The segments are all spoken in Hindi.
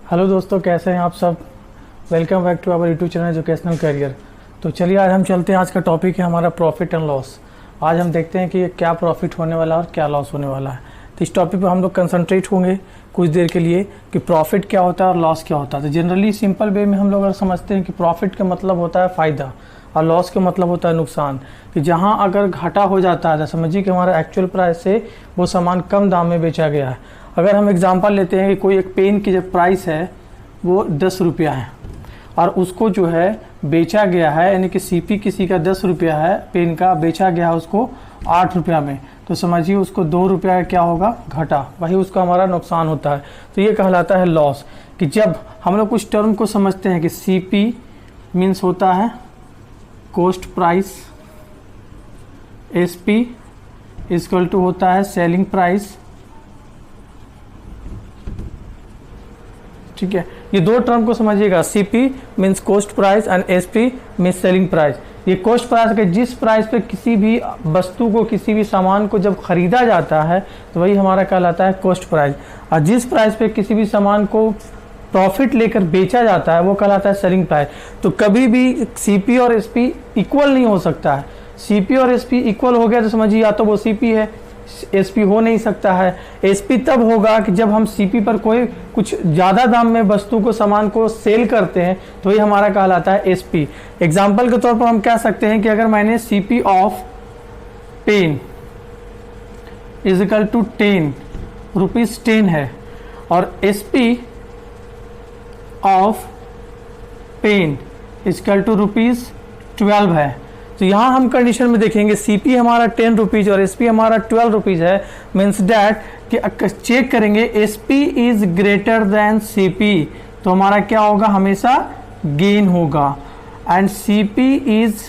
हेलो दोस्तों, कैसे हैं आप सब। Welcome back to our YouTube channel educational career. तो चलिए आज हम चलते हैं। आज का टॉपिक है हमारा प्रॉफिट एंड लॉस। आज हम देखते हैं कि क्या प्रॉफिट होने वाला है और क्या लॉस होने वाला है। तो इस टॉपिक पर हम लोग कंसंट्रेट होंगे कुछ देर के लिए कि प्रॉफिट क्या होता है और लॉस क्या होता है। तो जनरली सिंपल वे में हम लोग अगर समझते हैं कि प्रॉफिट का मतलब होता है फ़ायदा और लॉस का मतलब होता है नुकसान। कि जहाँ अगर घाटा हो जाता है, समझिए कि हमारा एक्चुअल प्राइस से वो सामान कम दाम में बेचा गया है। अगर हम एग्जांपल लेते हैं कि कोई एक पेन की जो प्राइस है वो 10 रुपया है और उसको जो है बेचा गया है, यानी कि सीपी किसी का 10 रुपया है, पेन का बेचा गया है उसको 8 रुपया में, तो समझिए उसको 2 रुपया का क्या होगा, घटा। वही उसका हमारा नुकसान होता है। तो ये कहलाता है लॉस। कि जब हम लोग कुछ टर्म को समझते हैं कि सीपी मीन्स होता है cost price, SP equal to होता है सेलिंग प्राइस। ठीक है, ये दो टर्म को समझिएगा। CP means cost price and SP means selling price. ये कॉस्ट प्राइस के जिस प्राइस पे किसी भी वस्तु को, किसी भी सामान को जब खरीदा जाता है तो वही हमारा कहलाता है कॉस्ट प्राइस। और जिस प्राइस पे किसी भी सामान को प्रॉफिट लेकर बेचा जाता है वो कहलाता है सेलिंग प्राइस। तो कभी भी सीपी और एसपी इक्वल नहीं हो सकता है। सीपी और एसपी इक्वल हो गया तो समझिए या तो वो सीपी है, एसपी हो नहीं सकता है। एसपी तब होगा कि जब हम सीपी पर कोई कुछ ज़्यादा दाम में वस्तु को, सामान को सेल करते हैं तो ये हमारा कहलाता है एसपी। एग्जाम्पल के तौर पर हम कह सकते हैं कि अगर मैंने CP of pen is equal to 10 rupees 10 है और SP of pen equal to rupees 12 है, तो यहाँ हम कंडीशन में देखेंगे सीपी हमारा 10 रुपीज़ और एसपी हमारा 12 रुपीज़ है। मीन्स डैट कि चेक करेंगे SP is greater than CP तो हमारा क्या होगा, हमेशा गेन होगा। And CP is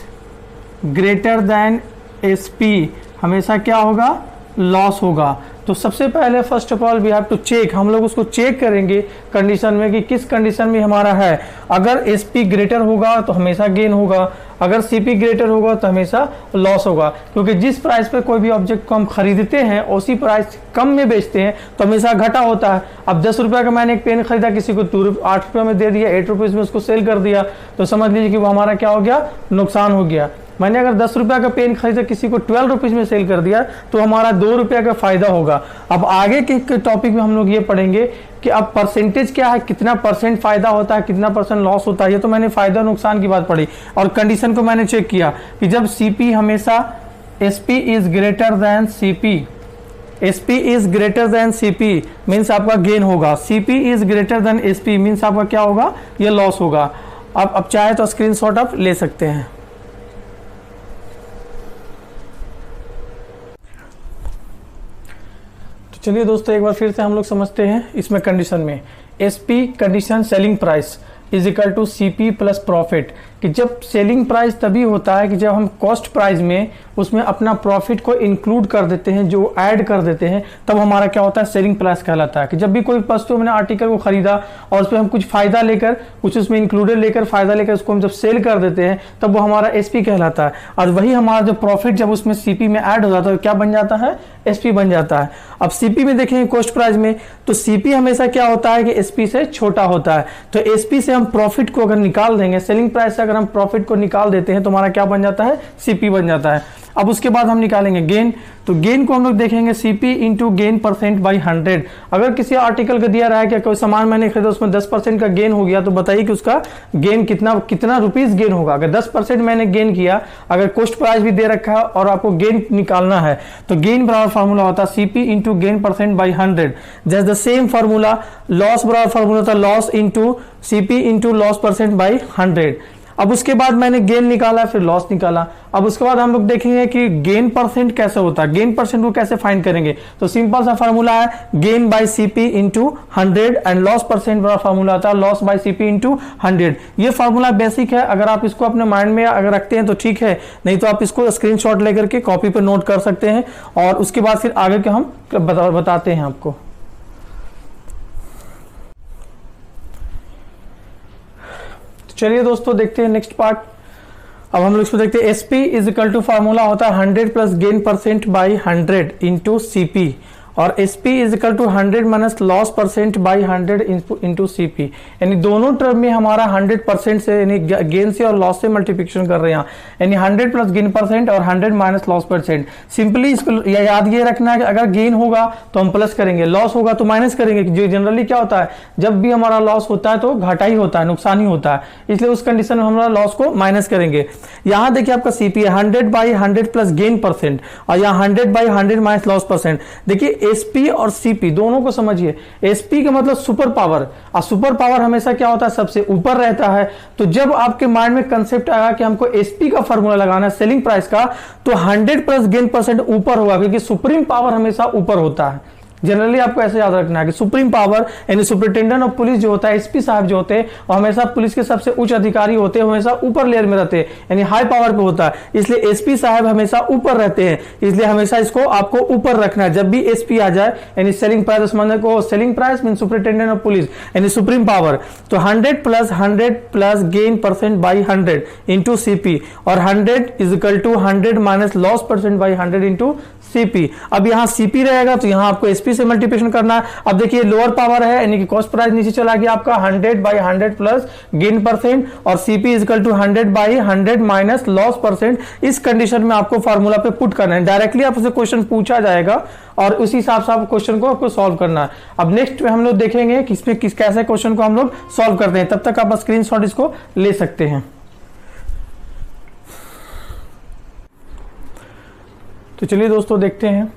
greater than SP हमेशा क्या होगा, लॉस होगा। तो सबसे पहले first of all we have to check, हम लोग उसको चेक करेंगे कंडीशन में कि किस कंडीशन में हमारा है। अगर एसपी ग्रेटर होगा तो हमेशा गेन होगा, अगर सीपी ग्रेटर होगा तो हमेशा लॉस होगा। क्योंकि जिस प्राइस पे कोई भी ऑब्जेक्ट को हम खरीदते हैं उसी प्राइस कम में बेचते हैं तो हमेशा घटा होता है। अब 10 रुपये का मैंने एक पेन खरीदा, किसी को 8 रुपये में दे दिया, 8 रुपीज़ में उसको सेल कर दिया, तो समझ लीजिए कि वो हमारा क्या हो गया, नुकसान हो गया। मैंने अगर 10 रुपये का पेन खरीदा, किसी को 12 रुपीज़ में सेल कर दिया तो हमारा 2 रुपये का फायदा होगा। अब आगे के टॉपिक में हम लोग ये पढ़ेंगे कि अब परसेंटेज क्या है, कितना परसेंट फायदा होता है, कितना परसेंट लॉस होता है। ये तो मैंने फायदा नुकसान की बात पढ़ी और कंडीशन को मैंने चेक किया कि जब सीपी हमेशा SP is greater than CP, SP is greater than CP means आपका गेन होगा, CP is greater than SP means आपका क्या होगा, ये लॉस होगा। अब चाहे तो स्क्रीनशॉट आप ले सकते हैं। चलिए दोस्तों एक बार फिर से हम लोग समझते हैं इसमें कंडीशन में। SP condition selling price is equal to CP plus profit. कि जब सेलिंग प्राइस तभी होता है कि जब हम कॉस्ट प्राइस में उसमें अपना प्रॉफिट को इंक्लूड कर देते हैं, जो ऐड कर देते हैं, तब हमारा क्या होता है, सेलिंग प्राइस कहलाता है। कि जब भी कोई वस्तु हमने आर्टिकल को खरीदा और उसमें हम कुछ फायदा लेकर, कुछ उसमें इंक्लूडेड लेकर, फायदा लेकर उसको हम जब सेल कर देते हैं तब वो हमारा एसपी कहलाता है। और वही हमारा जो प्रॉफिट जब उसमें सीपी में ऐड हो जाता है क्या बन जाता है, एसपी बन जाता है। अब सीपी में देखेंगे कॉस्ट प्राइस में तो सीपी हमेशा क्या होता है कि एसपी से छोटा होता है। तो एसपी से हम प्रॉफिट को अगर निकाल देंगे, सेलिंग प्राइस से अगर हम प्रॉफिट को निकाल देते हैं तो हमारा क्या बन जाता है, सीपी बन जाता है। अब उसके बाद हम निकालेंगे गेन। तो गेन को हम लोग देखेंगे CP into gain percent by 100। अगर किसी आर्टिकल का दिया रहा है कि कोई सामान मैंने खरीदा उसमें 10% का गेन हो गया तो बताइए कि उसका गेन कितना रुपीस गेन होगा। अगर 10% मैंने गेन किया, अगर कॉस्ट प्राइस भी दे रखा है और आपको गेन निकालना है तो गेन बराबर फार्मूला होता है CP into gain percent by 100। Just the same formula loss बराबर फार्मूला होता है loss into CP into loss percent by 100। अब उसके बाद मैंने गेन निकाला, फिर लॉस निकाला। अब उसके बाद हम लोग देखेंगे कि गेन परसेंट कैसे होता है, गेन परसेंट को कैसे फाइंड करेंगे। तो सिंपल सा फार्मूला है gain by CP into 100 and loss percent वाला फार्मूला आता है लॉस बाय सीपी इंटू 100। ये फार्मूला बेसिक है, अगर आप इसको अपने माइंड में अगर रखते हैं तो ठीक है, नहीं तो आप इसको स्क्रीनशॉट लेकर के कॉपी पर नोट कर सकते हैं और उसके बाद फिर आगे के हम बताते हैं आपको। चलिए दोस्तों देखते हैं नेक्स्ट पार्ट। अब हम लोग इसको देखते हैं। SP is equal to formula होता है 100 plus gain percent by 100 into CP. और SP is equal to 100 minus loss percent by 100 into CP, यानी दोनों टर्म में हमारा 100% से यानी गेन से और लॉस से मल्टीप्लिकेशन कर रहे हैं, यानी 100 प्लस गेन परसेंट और 100 माइनस लॉस परसेंट। सिंपली इसको याद ये रखना है कि अगर गेन होगा तो हम प्लस करेंगे, लॉस होगा तो माइनस करेंगे। जो जनरली क्या होता है, जब भी हमारा लॉस होता है तो घाटा ही होता है, नुकसान ही होता है, इसलिए उस कंडीशन में हमारा लॉस को माइनस करेंगे। यहाँ देखिए आपका CP है 100 बाई 100 प्लस गेन परसेंट और यहाँ 100 बाई 100 माइनस लॉस परसेंट। देखिए SP और CP दोनों को समझिए। SP का मतलब सुपर पावर, और सुपर पावर हमेशा क्या होता है, सबसे ऊपर रहता है। तो जब आपके माइंड में कंसेप्ट आया कि हमको SP का फॉर्मूला लगाना है सेलिंग प्राइस का, तो 100 प्लस गेन परसेंट ऊपर होगा, क्योंकि सुप्रीम पावर हमेशा ऊपर होता है। जनरली आपको ऐसे याद रखना है कि सुप्रीम पावर यानी सुपरिटेंडेंट ऑफ पुलिस जो होता है, SP साहब जो होते हैं, और हमेशा पुलिस के सबसे उच्च अधिकारी होते हैं, हमेशा ऊपर लेयर में रहते हैं, यानी हाई पावर पे होता है, इसलिए SP साहब हमेशा ऊपर रहते हैं, इसलिए हमेशा इसको आपको ऊपर रखना है। जब भी SP आ जाए यानी सेलिंग प्राइस को, selling price mean superintendent of police यानी सुप्रीम पावर, तो 100 plus gain percent by 100 into CP और 100 is equal to 100 minus loss percent by 100 into CP। अब यहाँ CP रहेगा तो यहाँ आपको SP से मल्टीप्लिकेशन करना है। अब देखिए लोअर पावर है यानी कि कॉस्ट प्राइस नीचे चला गया आपका 100 बाई 100 प्लस गेन परसेंट और CP is equal to 100 by 100 minus loss percent. इस कंडीशन में आपको फार्मूला पे पुट करना है, डायरेक्टली आपसे क्वेश्चन पूछा जाएगा और उसी हिसाब से आप क्वेश्चन को आपको सॉल्व करना है। अब नेक्स्ट में हम लोग देखेंगे कि इसमें किस कैसे क्वेश्चन को हम लोग सॉल्व करते हैं, तब तक आप स्क्रीनशॉट इसको ले सकते हैं। तो चलिए दोस्तों देखते हैं।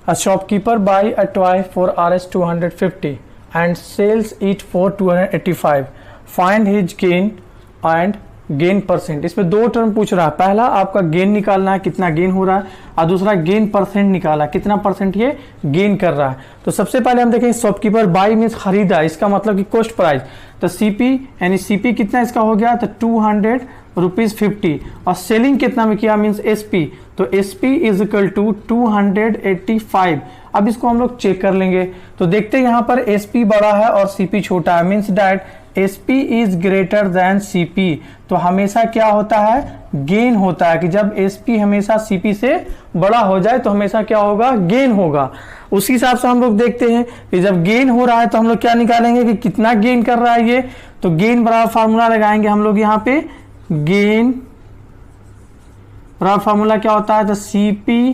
A shopkeeper buy a toy for Rs 250 and sells it for 285. Find his gain and gain percent. इसमें दो टर्म पूछ रहा है, पहला आपका गेन निकालना है, कितना गेन हो रहा है, और दूसरा गेन परसेंट निकाला, कितना परसेंट ये गेन कर रहा है। तो सबसे पहले हम देखें शॉपकीपर बाई मीन्स खरीदा, इसका मतलब कि कॉस्ट प्राइस, तो CP यानी CP कितना इसका हो गया, तो 200 रुपीज 50 और सेलिंग कितना में किया मीन्स SP, तो SP इज इक्वल टू 285। अब इसको हम लोग चेक कर लेंगे तो देखते हैं यहाँ पर SP बड़ा है और CP छोटा है, means that SP is greater then CP। तो हमेशा क्या होता है, गेन होता है, कि जब SP हमेशा CP से बड़ा हो जाए तो हमेशा क्या होगा, गेन होगा। उसी हिसाब से हम लोग देखते हैं कि जब गेन हो रहा है तो हम लोग क्या निकालेंगे कि कितना गेन कर रहा है ये, तो गेन बराबर फार्मूला लगाएंगे हम लोग यहाँ पे, गेन बराबर फार्मूला क्या होता है, तो CP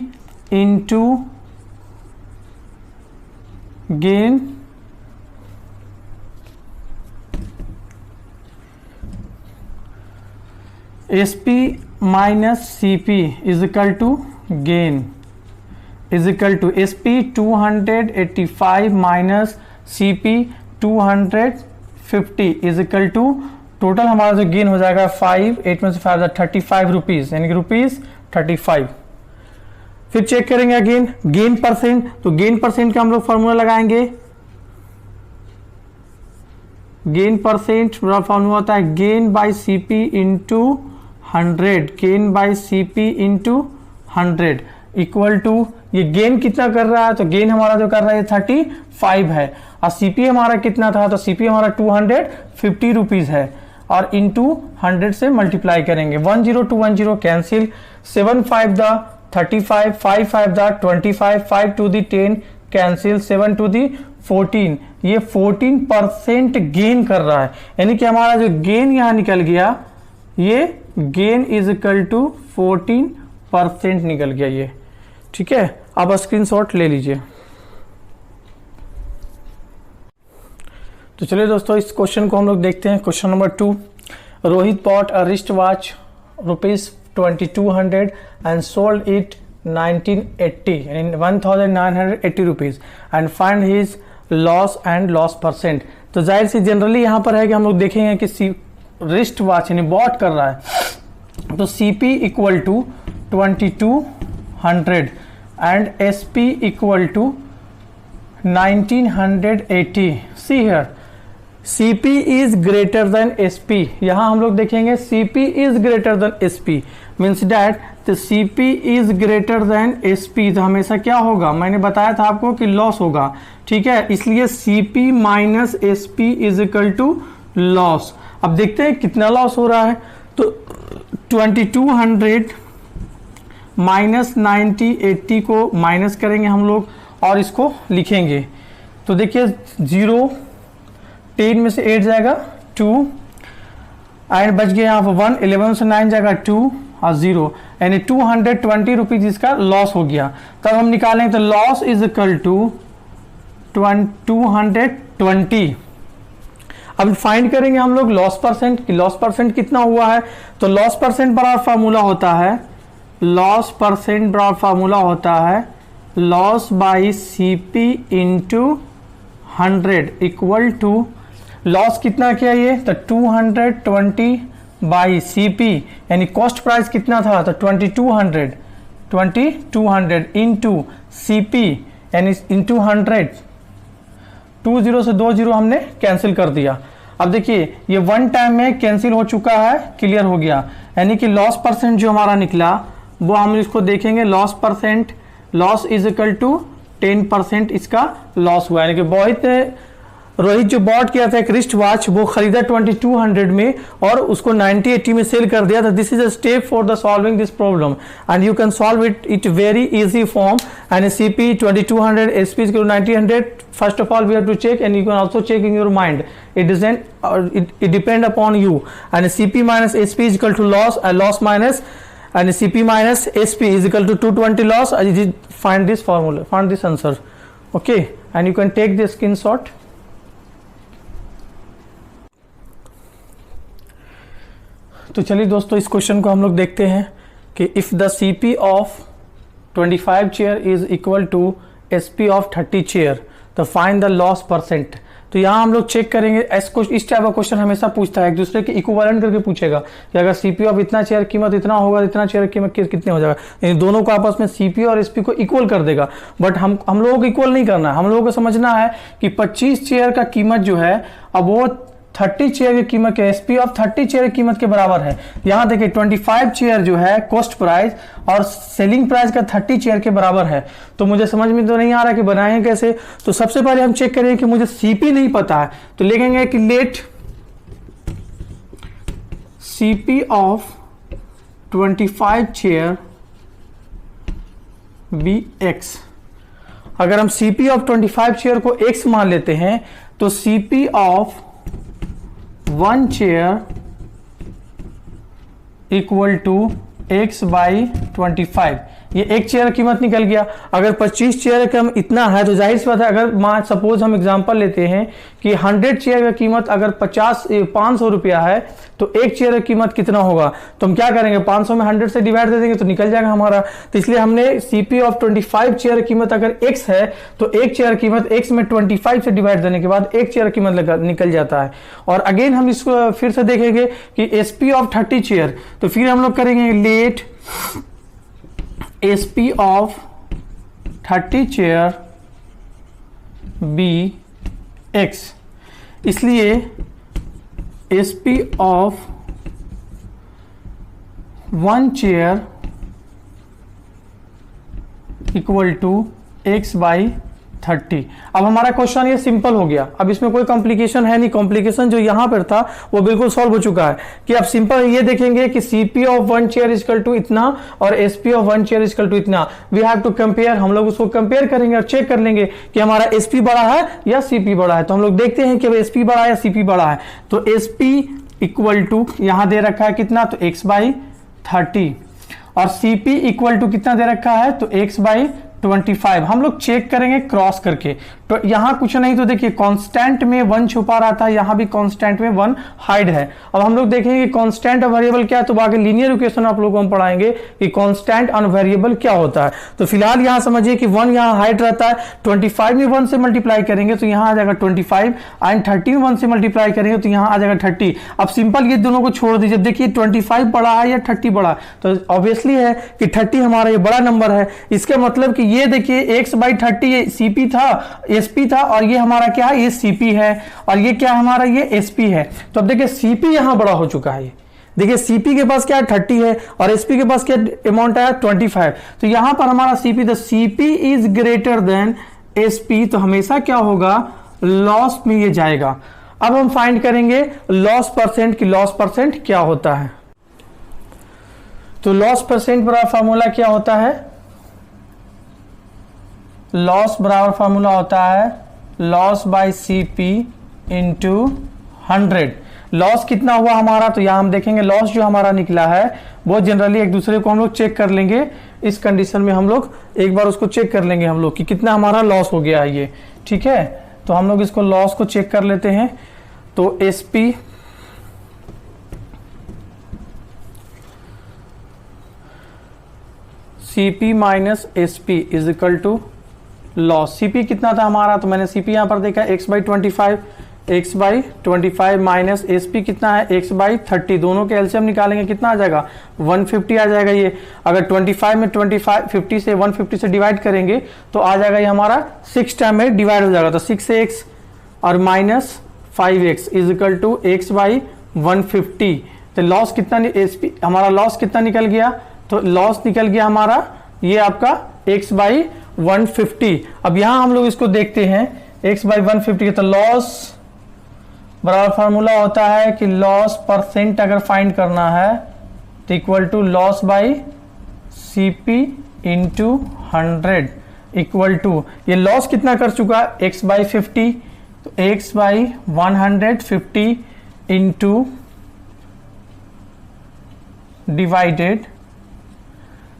into gain SP minus CP is equal to gain is equal to SP 285 minus CP 250 is equal to total हमारा जो गेन हो जाएगा 5, 8 में से 5 35 रुपीज, यानी कि रुपीज 35। फिर चेक करेंगे अगेन गेन परसेंट, तो गेन परसेंट का हम लोग फॉर्मूला लगाएंगे, गेन परसेंट फॉर्मूला होता है gain by CP into 100, gain by CP into 100 equal to, ये गेन कितना कर रहा है, तो गेन हमारा जो कर रहा है 35 है और CP हमारा कितना था, तो CP हमारा 250 रुपीज है और इंटू 100 से मल्टीप्लाई करेंगे, 10 to 10 cancel, 7 5 the 35, 5 5 the 25, 5 to the 10 cancel, 7 to the 14, ये 14% गेन कर रहा है, यानी कि हमारा जो गेन यहां निकल गया, ये गेन इज इक्वल टू 14% निकल गया ये, ठीक है। अब स्क्रीनशॉट ले लीजिए। तो चलिए दोस्तों इस क्वेश्चन को हम लोग देखते हैं। Question number 2, Rohit bought a wrist watch rupees 2200 and sold it 1980 यानी 1980 rupees and find his loss and loss percent. तो जाहिर सी जनरली यहाँ पर है कि हम लोग देखेंगे कि रिस्ट वॉच यानी बॉट कर रहा है, तो CP equal to 2200 and SP equal to 1980। See here CP is greater than SP, यहां हम लोग देखेंगे CP is greater than SP means that तो CP is greater than SP, तो हमेशा क्या होगा, मैंने बताया था आपको कि लॉस होगा, ठीक है, इसलिए CP minus SP is equal to loss. अब देखते हैं कितना लॉस हो रहा है, तो 2200 माइनस 9080 को माइनस करेंगे हम लोग और इसको लिखेंगे। तो देखिए 0, 10 में से 8 जाएगा 2 एंड बच गया यहाँ पर 1, 11 से 9 जाएगा 2 और 0, यानी 220 रुपीज इसका लॉस हो गया। तब हम निकालेंगे तो लॉस इज इक्वल टू 220। अब फाइंड करेंगे हम लोग लॉस परसेंट कि लॉस परसेंट कितना हुआ है। तो लॉस परसेंट बराबर फार्मूला होता है, लॉस परसेंट बराबर फार्मूला होता है loss by CP into 100 equal to loss कितना किया ये, तो 220 बाई CP यानी कॉस्ट प्राइस कितना था, तो 2200 इंटू CP यानी इंटू 100, 20 से 20 हमने कैंसिल कर दिया। अब देखिए ये वन टाइम में कैंसिल हो चुका है, क्लियर हो गया, यानी कि लॉस परसेंट जो हमारा निकला वो हम इसको देखेंगे loss percent, loss is equal to 10% इसका लॉस हुआ। यानी कि रोहित जो बॉट किया था एक रिस्ट वॉच वो खरीदा 2200 में और उसको 90-80 में सेल कर दिया था। This is a step for the solving this problem and you can solve it very easy form and CP 2200 SP is equal to 90-100. First of all we have to check and you can also check in your mind. It doesn't it depend upon you and CP minus SP is equal to loss minus and CP minus SP is equal to 220 loss. Find this formula, find this answer, okay, and you can take the screenshot. तो चलिए दोस्तों इस क्वेश्चन को हम लोग देखते हैं कि if the CP of 25 chair is equal to SP of 30 chair तो फाइंड द लॉस परसेंट। तो यहाँ हम लोग चेक करेंगे, इस टाइप का क्वेश्चन हमेशा पूछता है, एक दूसरे के इक्विवेलेंट करके पूछेगा कि अगर CP ऑफ इतना चेयर कीमत इतना होगा, इतना चेयर कीमत कितने हो जाएगा, यानी दोनों को आपस में CP और SP को इक्वल कर देगा। बट हम लोगों को इक्वल नहीं करना है, हम लोगों को समझना है कि 25 चेयर का कीमत जो है अब वो 30 चेयर की कीमत के SP ऑफ 30 चेयर की कीमत के बराबर है। यहाँ देखिए 25 चेयर जो है कॉस्ट प्राइस और सेलिंग प्राइस का 30 चेयर के बराबर है। तो मुझे समझ में तो नहीं आ रहा कि बनाएं कैसे। तो सबसे पहले हम चेक करेंगे कि मुझे CP नहीं पता है, तो लिखेंगे कि let CP of 25 chair be X। अगर हम CP ऑफ 25 चेयर को X मान लेते हैं तो CP of 1 chair equal to X by 25, ये एक चेयर की कीमत निकल गया। अगर 25 चेयर का इतना है तो जाहिर सी बात है, अगर मान सपोज हम एग्जांपल लेते हैं कि 100 चेयर का कीमत अगर 500 रुपया है तो एक चेयर की कीमत कितना होगा, तो हम क्या करेंगे 500 में 100 से डिवाइड दे देंगे तो निकल जाएगा हमारा। तो इसलिए हमने CP ऑफ 25 चेयर कीमत अगर X है तो एक चेयर कीमत X में 25 से डिवाइड देने के बाद एक चेयर कीमत निकल जाता है। और अगेन हम इसको फिर से देखेंगे कि SP ऑफ 30 चेयर, तो फिर हम लोग करेंगे let SP of 30 chair be X। इसलिए SP of 1 chair equal to X by 30। अब हमारा क्वेश्चन ये सिंपल हो गया, अब इसमें कोई कॉम्प्लिकेशन है नहीं। कॉम्प्लिकेशन जो यहां पर था वो बिल्कुल सॉल्व हो चुका है कि अब सिंपल ये देखेंगे कि CP of 1 chair equal to इतना और SP of 1 chair equal to इतना। वी हैव टू कंपेयर, हम लोग उसको कंपेयर करेंगे और चेक कर लेंगे कि हमारा SP बड़ा है या CP बड़ा है। तो हम लोग देखते हैं कि अब SP बड़ा है या CP बड़ा है। तो SP इक्वल टू यहां दे रखा है कितना, तो X बाई 30 और CP इक्वल टू कितना दे रखा है, तो X बाई 25। हम लोग चेक करेंगे क्रॉस करके, तो यहां कुछ नहीं, तो देखिए कांस्टेंट में 1 छुपा रहा था, यहां भी कांस्टेंट में 1 हाइड है। अब हम लोग देखेंगे कि कांस्टेंट और वेरिएबल क्या है, तो आगे लीनियर इक्वेशन आप लोगों को हम पढ़ाएंगे कि कांस्टेंट और वेरिएबल क्या होता है। तो फिलहाल यहां समझिए कि 1 यहां हाइड रहता है, 25 में 1 से मल्टीप्लाई करेंगे तो यहां आ जाएगा 25 एंड 30 में 1 से मल्टीप्लाई करेंगे तो यहां आ जाएगा 30। अब सिंपल ये दोनों को छोड़ दीजिए, देखिए 25 बड़ा है या 30 बड़ा है, तो ऑब्वियसली है कि 30 हमारा ये बड़ा नंबर है। इसका मतलब कि ये देखिए X बाई 30 ये CP था, SP था, और ये हमारा क्या है, ये CP है, और ये क्या हमारा, ये SP है। तो अब देखिए CP यहां बड़ा हो चुका है, देखिए CP के पास क्या है 30 है और SP के पास क्या अमाउंट आया 25। तो यहां पर हमारा CP, the CP is greater than SP, तो हमेशा क्या होगा, लॉस में ये जाएगा। अब हम फाइंड करेंगे लॉस परसेंट की लॉस परसेंट क्या होता है। तो लॉस परसेंट का फॉर्मूला क्या होता है, लॉस बराबर फार्मूला होता है loss by C P into 100। Loss कितना हुआ हमारा, तो यहाँ हम देखेंगे लॉस जो हमारा निकला है वो जनरली एक दूसरे को हम लोग चेक कर लेंगे। इस कंडीशन में हम लोग एक बार उसको चेक कर लेंगे हम लोग कि कितना हमारा लॉस हो गया है ये, ठीक है। तो हम लोग इसको लॉस को चेक कर लेते हैं। तो S P CP minus S P is equal to loss. CP कितना था हमारा, तो मैंने सीपी यहां पर देखा x/25, x/25 माइनस एसपी कितना है x/30। दोनों के एलसीएम निकालेंगे कितना आ जाएगा 150 आ जाएगा। ये अगर 25 में 50 से 150 से डिवाइड करेंगे तो आ जाएगा ये हमारा 6 टाइम में डिवाइड हो जाएगा। तो 6x और minus 5x is equal to x/150। तो लॉस कितना एसपी हमारा लॉस कितना निकल गया, तो लॉस निकल गया हमारा ये आपका x/150। अब यहां हम लोग इसको देखते हैं x/150 तो लॉस बराबर फार्मूला होता है कि लॉस परसेंट अगर फाइंड करना है तो equal to loss by CP into 100 equal to ये लॉस कितना कर चुका x/50, तो x/150 इंटू डिवाइडेड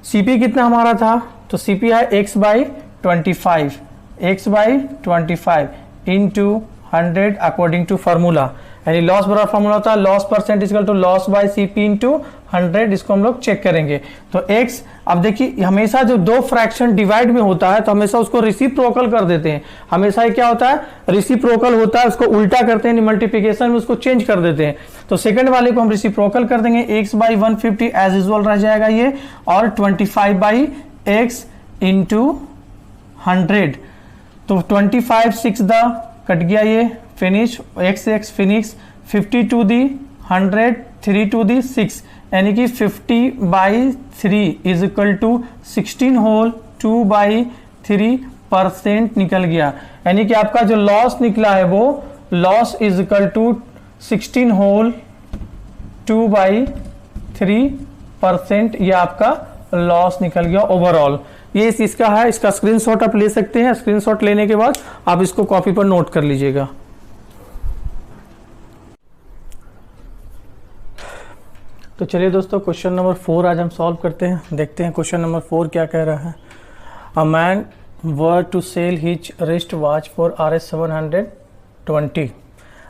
सीपी कितना हमारा था, तो सीपी है x/25 into 100 according to formula. यानी लॉस बराबर फार्मूला होता है loss percent equal to loss by CP into 100। इसको हम लोग चेक करेंगे। तो x, अब देखिए हमेशा जो दो फ्रैक्शन डिवाइड में होता है तो हमेशा उसको रेसिप्रोकल कर देते हैं। हमेशा ये क्या होता है रेसिप्रोकल होता है, उसको उल्टा करते हैं, मल्टीप्लिकेशन में उसको चेंज कर देते हैं। तो सेकंड वाले को हम रेसिप्रोकल कर देंगे, x/150 एज यूजुअल रह जाएगा ये, और 25/x इंटू 100। तो 25 6 द कट गया ये फिनिश, x फिनिश, 50 टू दी 100, 3 टू दी 6, यानी कि 50/3 इज इक्वल टू 16 होल 2/3% निकल गया। यानी कि आपका जो लॉस निकला है वो loss is equal to 16 whole 2/3%, ये आपका लॉस निकल गया ओवरऑल। ये इसका है, इसका स्क्रीनशॉट आप ले सकते हैं। स्क्रीनशॉट लेने के बाद आप इसको कॉपी पर नोट कर लीजिएगा। तो चलिए दोस्तों क्वेश्चन नंबर 4 आज हम सॉल्व करते हैं। देखते हैं क्वेश्चन नंबर 4 क्या कह रहा है। A man were to sell his wrist watch for Rs720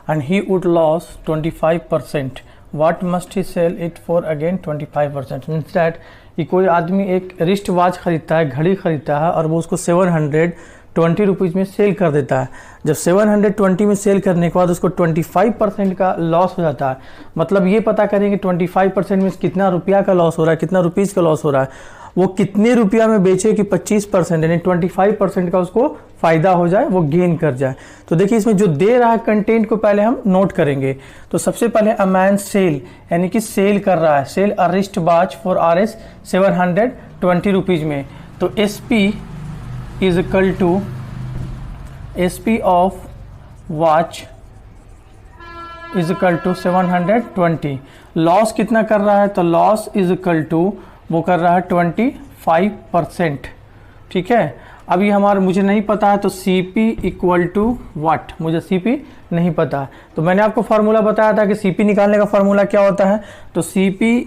and he would lose 25%. What must he sell it for again 25%? Means that कि कोई आदमी एक रिस्ट वॉच खरीदता है, घड़ी खरीदता है, और वो उसको 720 रुपीज़ में सेल कर देता है। जब 720 में सेल करने के बाद उसको 25% का लॉस हो जाता है। मतलब ये पता करेंगे 25% में कितना रुपया का लॉस हो रहा है, कितना रुपीज़ का लॉस हो रहा है, वो कितने रुपया में बेचे कि 25% यानी 25% का उसको फ़ायदा हो जाए, वो गेन कर जाए। तो देखिए इसमें जो दे रहा है कंटेंट को पहले हम नोट करेंगे। तो सबसे पहले अ मैन सेल, यानी कि सेल कर रहा है, sell a wrist watch for Rs720 rupees में। तो SP is equal to SP of watch is equal to 720। Loss कितना कर रहा है, तो लॉस इज इक्वल टू वो कर रहा है 25%, ठीक है। अभी हमारा मुझे नहीं पता है तो CP इक्वल टू व्हाट, मुझे CP नहीं पता है। तो मैंने आपको फार्मूला बताया था कि CP निकालने का फार्मूला क्या होता है। तो CP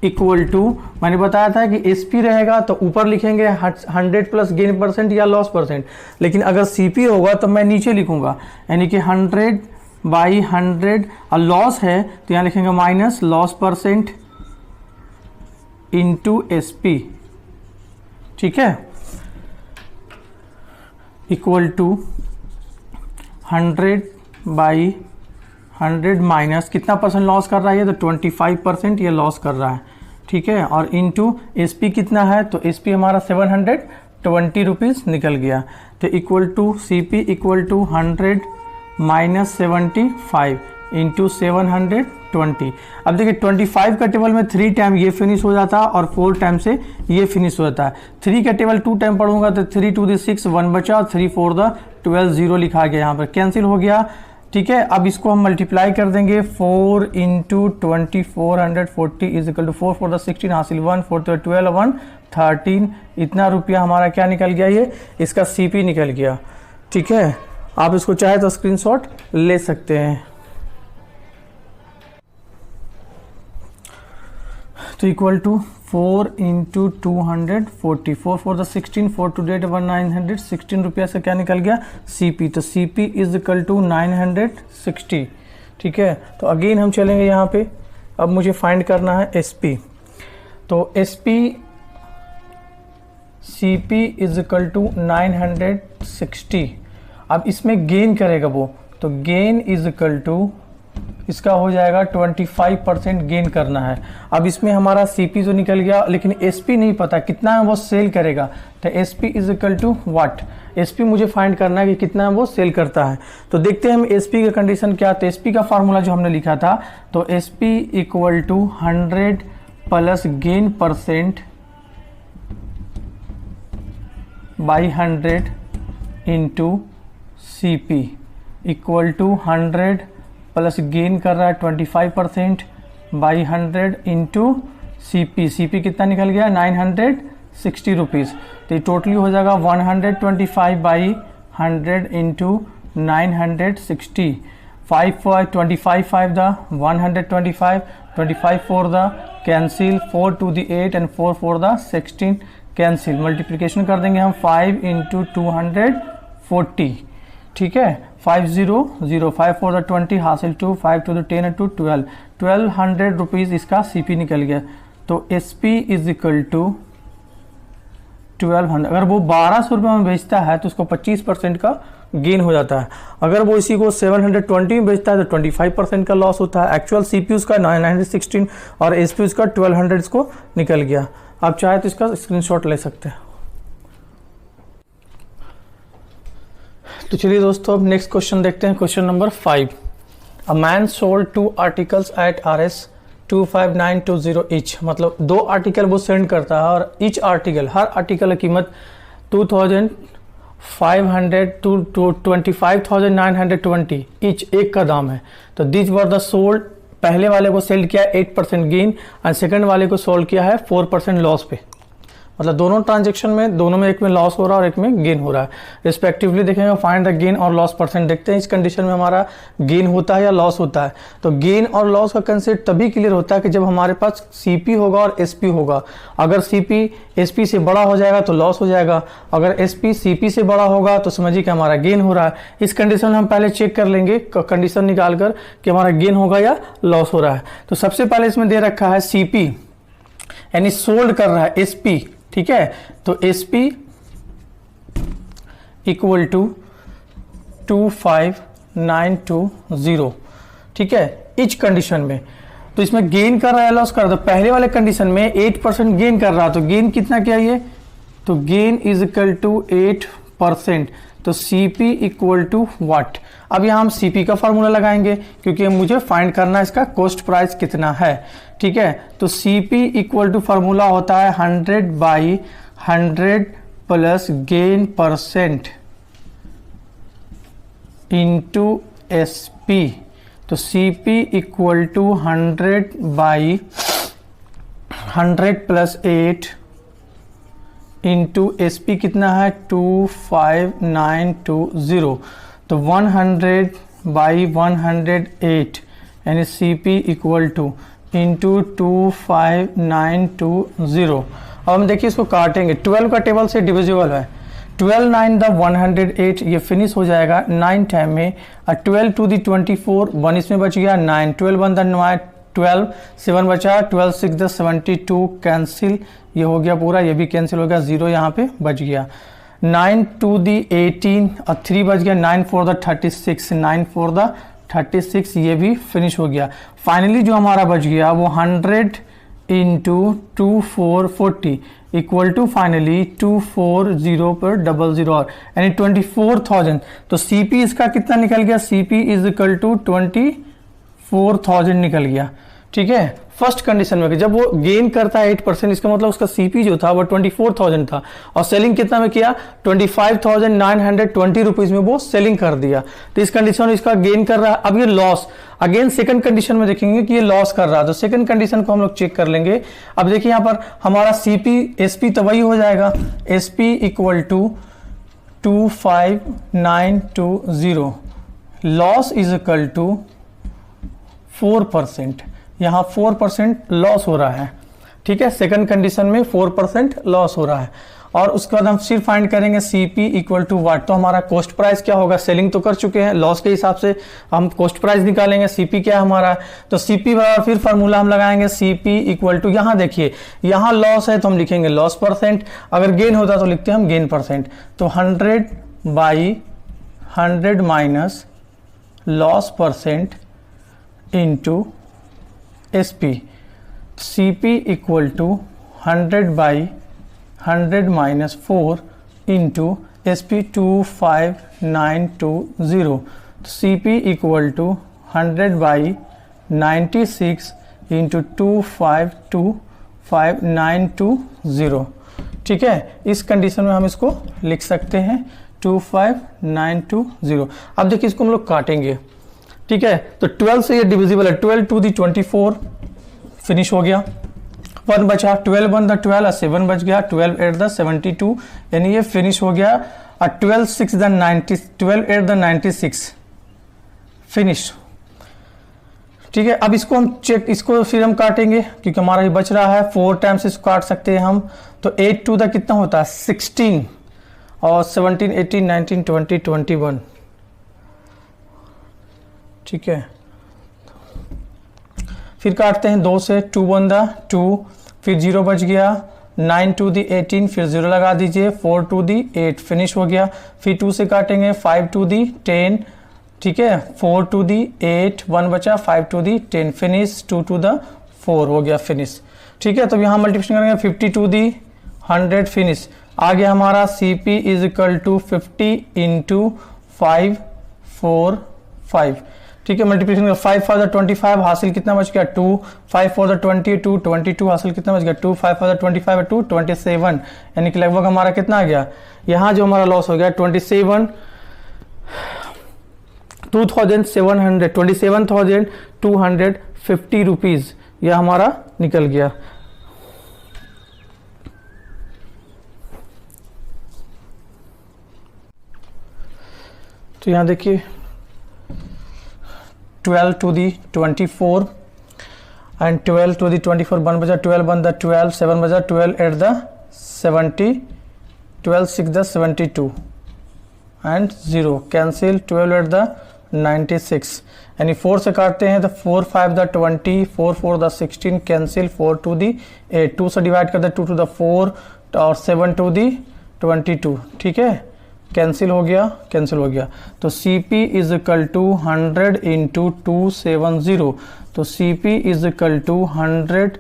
इक्वल टू मैंने बताया था कि SP रहेगा तो ऊपर लिखेंगे 100 प्लस गेन परसेंट या लॉस परसेंट, लेकिन अगर CP होगा तो मैं नीचे लिखूंगा, यानी कि 100/100, और लॉस है तो यहाँ लिखेंगे minus loss percent into SP, ठीक है, इक्वल टू 100/100 माइनस कितना परसेंट लॉस कर रहा है, तो 25% ये लॉस कर रहा है, ठीक है, और इंटू SP कितना है, तो SP हमारा 720 रुपीज़ निकल गया। तो equal to CP equal to 100 minus 75 into 720। अब देखिए 25 का टेबल में 3 टाइम ये फिनिश हो जाता है और 4 टाइम से ये फिनिश हो जाता है। 3 का टेबल 2 टाइम पढ़ूंगा तो 3 टू द 6 1 बचा, 3 4 द 12 0 लिखा गया, यहाँ पर कैंसिल हो गया, ठीक है। अब इसको हम मल्टीप्लाई कर देंगे, 4 इंटू 2440 इज इक्वल टू 4 4 द 16 हासिल 1 4 12 1 13 इतना रुपया हमारा क्या निकल गया, ये इसका CP निकल गया। ठीक है, आप इसको चाहे तो स्क्रीनशॉट ले सकते हैं। तो इक्वल टू 4 इंटू 240, 4 4 16, 4 टू डेट 916 रुपया से क्या निकल गया, CP। तो CP इज इक्वल टू 960। ठीक है, तो अगेन हम चलेंगे यहाँ पे। अब मुझे फाइंड करना है SP। तो CP इज इक्वल टू 960। अब इसमें गेन करेगा वो, तो गेन इज इक्वल टू इसका हो जाएगा 25% गेन करना है। अब इसमें हमारा CP तो निकल गया, लेकिन SP नहीं पता कितना वो सेल करेगा। तो SP is equal to what, SP मुझे फाइंड करना है कि कितना वो सेल करता है। तो देखते हैं हम SP का कंडीशन क्या। तो SP का फार्मूला जो हमने लिखा था, तो SP equal to 100 plus gain percent by 100 into CP equal to 100 plus gain कर रहा है 25% बाई 100 इंटू CP कितना निकल गया, 960 रुपीज़। तो ये टोटली हो जाएगा 125 by 100 into 960। 5 for 25 5 the 125, 25 4 the cancel, 4 to the 8 and 4 4 द 16 कैंसिल। मल्टीप्लिकेशन कर देंगे हम 5 इंटू 240। ठीक है, 5 0 0, 5 4 द 20 हासिल 2, 5 to the 10 एंड 2 12, 1200 रुपीज़ इसका CP निकल गया। तो SP इज इक्वल टू 1200। अगर वो 1200 रुपये में बेचता है तो उसको 25% का गेन हो जाता है। अगर वो इसी को 720 में बेचता है तो 25% का लॉस होता है। एक्चुअल CP उसका 916 और SP उसका 1200 इसको निकल गया। आप चाहे तो इसका स्क्रीनशॉट ले सकते हैं। तो चलिए दोस्तों, अब नेक्स्ट क्वेश्चन देखते हैं। Question number 5। A man sold 2 articles at RS 25920 each. मतलब 2 आर्टिकल वो सेंड करता है और ईच आर्टिकल, हर आर्टिकल की कीमत 2500 to 25,920 ईच, एक का दाम है। तो दिस वर द सोल्ड, पहले वाले को सेल किया 8% गेन और सेकंड वाले को सोल्ड किया है 4% लॉस पे। मतलब दोनों ट्रांजेक्शन में, दोनों में एक में लॉस हो रहा है और एक में गेन हो रहा है रिस्पेक्टिवली। देखेंगे फाइंड द गेन और लॉस परसेंट। देखते हैं इस कंडीशन में हमारा गेन होता है या लॉस होता है। तो गेन और लॉस का कंसेप्ट तभी क्लियर होता है कि जब हमारे पास CP होगा और SP होगा। अगर CP SP से बड़ा हो जाएगा तो लॉस हो जाएगा, अगर SP CP से बड़ा होगा तो समझिए कि हमारा गेन हो रहा है। इस कंडीशन में हम पहले चेक कर लेंगे कंडीशन निकाल कर कि हमारा गेन होगा या लॉस हो रहा है। तो सबसे पहले इसमें दे रखा है CP, यानी सोल्ड कर रहा है SP। ठीक है, तो SP इक्वल टू 25920। ठीक है, इच कंडीशन में। तो इसमें गेन कर रहा है लॉस कर रहा है। तो पहले वाले कंडीशन में 8% गेन कर रहा, तो गेन कितना क्या ये, तो गेन इज इक्वल टू 8%। तो CP इक्वल टू व्हाट। अब यहाँ हम CP का फॉर्मूला लगाएंगे क्योंकि मुझे फाइंड करना है इसका कॉस्ट प्राइस कितना है। ठीक है, तो CP इक्वल टू फार्मूला होता है 100 by 100 plus gain percent into SP। तो CP equal to 100 by 100 plus 8 into SP कितना है 25920। तो 100 बाई 108 यानी CP इक्वल टू इंटू 25920। अब हम देखिए इसको काटेंगे, 12 का टेबल से डिविजिबल है। 12 9 द 108, ये फिनिश हो जाएगा 9 टाइम में। 12 टू दी 24, 1 इसमें बच गया 9, 12 1 द 12, 7 बचा, 12 6 द 72 कैंसिल, ये हो गया पूरा, ये भी कैंसिल हो गया, 0 यहाँ पे बच गया। 9 टू दी 18 और 3 बच गया, 9 4 द 36, 9 4 द 36, ये भी फिनिश हो गया। फाइनली जो हमारा बच गया वो 100 इंटू 2440 इक्वल टू फाइनली 240 पर 00 और यानी 24,000। तो CP इसका कितना निकल गया, CP इज इक्वल टू 24,000 निकल गया। ठीक है। फर्स्ट कंडीशन में जब वो गेन करता है 8%, इसका मतलब उसका सीपी जो था वो 24,000 था और सेलिंग कितना में किया, 25,920 रुपीज में वो सेलिंग कर दिया। तो इस कंडीशन में इसका गेन कर रहा है। अब ये लॉस, अगेन सेकंड कंडीशन में देखेंगे कि ये लॉस कर रहा है, तो सेकंड कंडीशन को हम लोग चेक कर लेंगे। अब देखिए यहाँ पर हमारा सीपी एसपी तो वही हो जाएगा, SP equal to 25,920, loss is equal to 4%, यहाँ 4% लॉस हो रहा है। ठीक है, सेकंड कंडीशन में 4% लॉस हो रहा है। और उसके बाद हम फिर फाइंड करेंगे सीपी इक्वल टू व्हाट, तो हमारा कॉस्ट प्राइस क्या होगा, सेलिंग तो कर चुके हैं, लॉस के हिसाब से हम कॉस्ट प्राइस निकालेंगे। सीपी क्या है हमारा, तो सीपी बराबर फिर फार्मूला हम लगाएंगे सीपी इक्वल टू, यहाँ देखिए यहाँ लॉस है तो हम लिखेंगे लॉस परसेंट, अगर गेन होता तो लिखते हैं हम गेन परसेंट। तो 100/100 minus loss percent into SP, CP equal to 100/100 minus 4 into SP 25,920, CP equal to 100/96 into 25,920। ठीक है, इस कंडीशन में हम इसको लिख सकते हैं 25,920। अब देखिए इसको हम लोग काटेंगे। ठीक है, तो 12 से ये डिविजिबल है, 12 टू दी 24 फिनिश हो गया, 1 बचा, 12 1 द 12 और 7 बच गया, 12 8 द 72, यानी ये फिनिश हो गया। और 12 6 द 90, 12 8 द 96 फिनिश। ठीक है, अब इसको हम चेक, इसको फिर हम काटेंगे क्योंकि हमारा ये बच रहा है, 4 टाइम्स इसको काट सकते हैं हम। तो 8 टू द कितना होता है 16 और 17 18 19 20 21। ठीक है, फिर काटते हैं 2 से, 2 1 द 2, फिर 0 बच गया, 9 टू दी 18, फिर 0 लगा दीजिए, 4 टू दी 8 फिनिश हो गया। फिर 2 से काटेंगे, 5 टू दी 10, ठीक है, 4 टू दी 8, 1 बचा, 5 टू दी 10 फिनिश, 2 टू द 4 हो गया फिनिश। ठीक है, तो यहाँ मल्टीप्लिकेशन करेंगे, 50 टू दी 100 फिनिश। आगे हमारा CP is equal to 50 into 5 4 5। ठीक है, मल्टीप्लिकेशन 5 4 द 25 हासिल कितना बच गया 2, 5 4 द 22, 22 हासिल कितना बच गया 2, 5 4 द 25 2 27, यानी कि लगभग हमारा कितना आ गया, यहाँ जो हमारा लॉस हो गया 27,250 रुपीज, यह हमारा निकल गया। तो यहाँ देखिए 12 टू दी 24 एंड 12 टू दी 24, 1 बजा, 12 1 द 12, 7 बजा, 12 8 द 70, 12 6 द 72 एंड 0 कैंसिल, 12 8 द 96, यानी 4 से काटते हैं तो 4 5 द 20, 4 4 द 16 कैंसिल, 4 टू दी 8, 2 से डिवाइड कर दे 2 टू द 4 और 7 टू दी 22। ठीक है, कैंसिल हो गया, कैंसिल हो गया। तो CP is equal to 100 into 270, तो CP इज इक्वल टू 100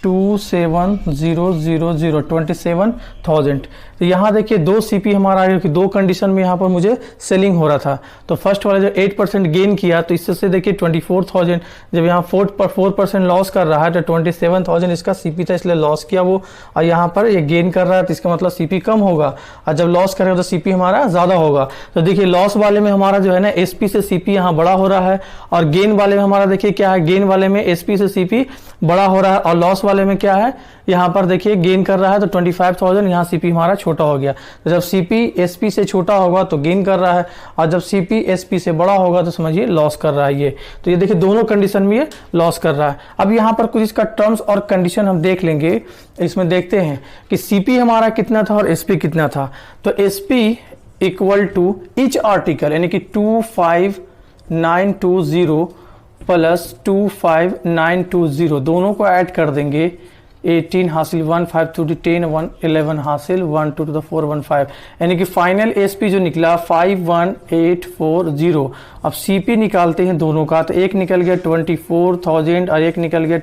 27000 27,000। तो यहाँ देखिए 2 CP हमारा आ गया कि 2 कंडीशन में यहाँ पर मुझे सेलिंग हो रहा था। तो फर्स्ट वाला जो 8% गेन किया तो इससे देखिए 24,000, जब यहाँ 4% लॉस कर रहा है तो 27,000 इसका CP था, इसलिए लॉस किया वो, और यहाँ पर ये गेन कर रहा है तो इसका मतलब CP कम होगा, और जब लॉस करेगा तो CP हमारा ज़्यादा होगा। तो देखिए लॉस वाले में हमारा जो है ना SP से CP यहाँ बड़ा हो रहा है, और गेन वाले में हमारा देखिए क्या है, गेन वाले में SP से CP बड़ा हो रहा है, और लॉस वाले में क्या है, यहाँ पर देखिए गेन कर रहा है तो 25,000, यहाँ CP हमारा छोटा हो गया। तो जब CP SP से छोटा होगा तो गेन कर रहा है, और जब CP SP से बड़ा होगा तो समझिए लॉस कर रहा है ये। तो ये देखिए दोनों कंडीशन में ये लॉस कर रहा है। अब यहाँ पर कुछ इसका टर्म्स और कंडीशन हम देख लेंगे, इसमें देखते हैं कि CP हमारा कितना था और SP कितना था। तो SP equal to each article यानी कि 25,920 प्लस 25,920 दोनों को ऐड कर देंगे, 18 हासिल 1 5 टू 10 1 11 हासिल 1 2 to the 4 1 5, यानी कि फाइनल SP जो निकला 51,840। अब CP निकालते हैं दोनों का, तो एक निकल गया 24,000 और एक निकल गया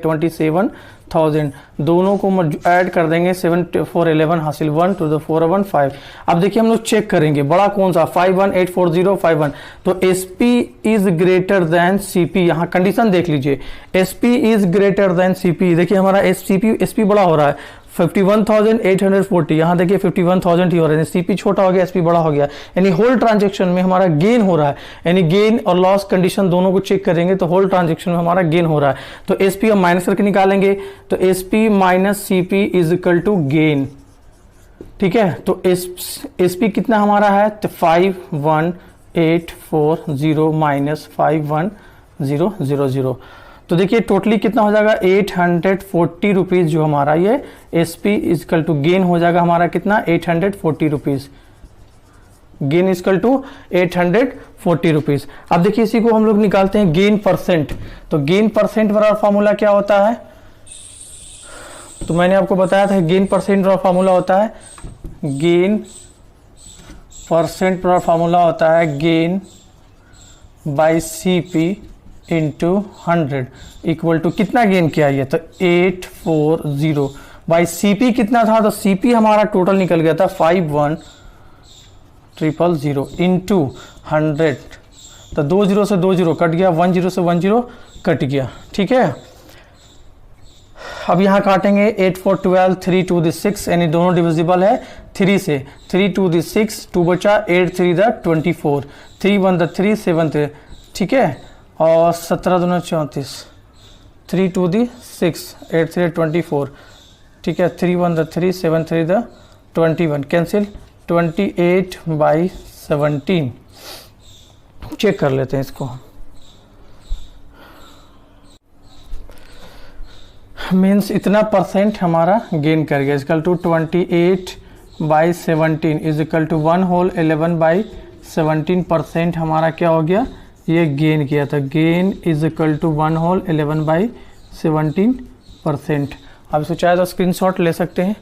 1000, दोनों को ऐड कर देंगे, 7 4 11 हासिल 1 to the 4 1 5। अब देखिए हम लोग चेक करेंगे बड़ा कौन सा 518405 तो SP is greater then CP। यहाँ कंडीशन देख लीजिए, SP is greater then CP। देखिए हमारा SP बड़ा हो रहा है 51,840, यहाँ देखिए 51,000 ही हो रहा है, CP छोटा हो गया SP बड़ा हो गया, यानी होल ट्रांजेक्शन में हमारा गेन हो रहा है। यानी गेन और लॉस कंडीशन दोनों को चेक करेंगे तो होल ट्रांजेक्शन में हमारा गेन हो रहा है। तो SP हम माइनस करके निकालेंगे, तो SP minus CP is equal to gain. ठीक है, तो SP कितना हमारा है, तो 51840 माइनस 51000। तो देखिए टोटली कितना हो जाएगा 840 रुपीज़, जो हमारा ये SP इजकल टू गेन हो जाएगा हमारा कितना 840 rupees, gain equal to 840 rupees. अब देखिए इसी को हम लोग निकालते हैं गेन परसेंट। तो गेन परसेंट वाला फार्मूला क्या होता है, तो मैंने आपको बताया था गेन परसेंट वाला फार्मूला होता है, गेन परसेंट वाला फार्मूला होता है gain by CP into 100 equal to कितना गेन किया ये, तो 840 बाई CP कितना था, तो CP हमारा टोटल निकल गया था 51000 इंटू 100, तो 20 से 20 कट गया, 10 से 10 कट गया। ठीक है, अब यहाँ काटेंगे 8 4 12 3 2 6, यानी दोनों डिविजिबल है 3 से, 3 2 6 2 बचा, 8 3 24, 3 1 3 7 3। ठीक है, और 17 दूना 34, 3 2 6 8 3 24। ठीक है, 3 1 3 7 3 21, कैंसिल 28 बाई 17। चेक कर लेते हैं इसको, मीन्स इतना परसेंट हमारा गेन कर गया, equal to 28 by 17 is equal to 1 whole 11 by 17% हमारा क्या हो गया, ये गेन किया था। Gain is equal to 1 whole 11 by 17%। आप इसको चाहे तो स्क्रीनशॉट ले सकते हैं।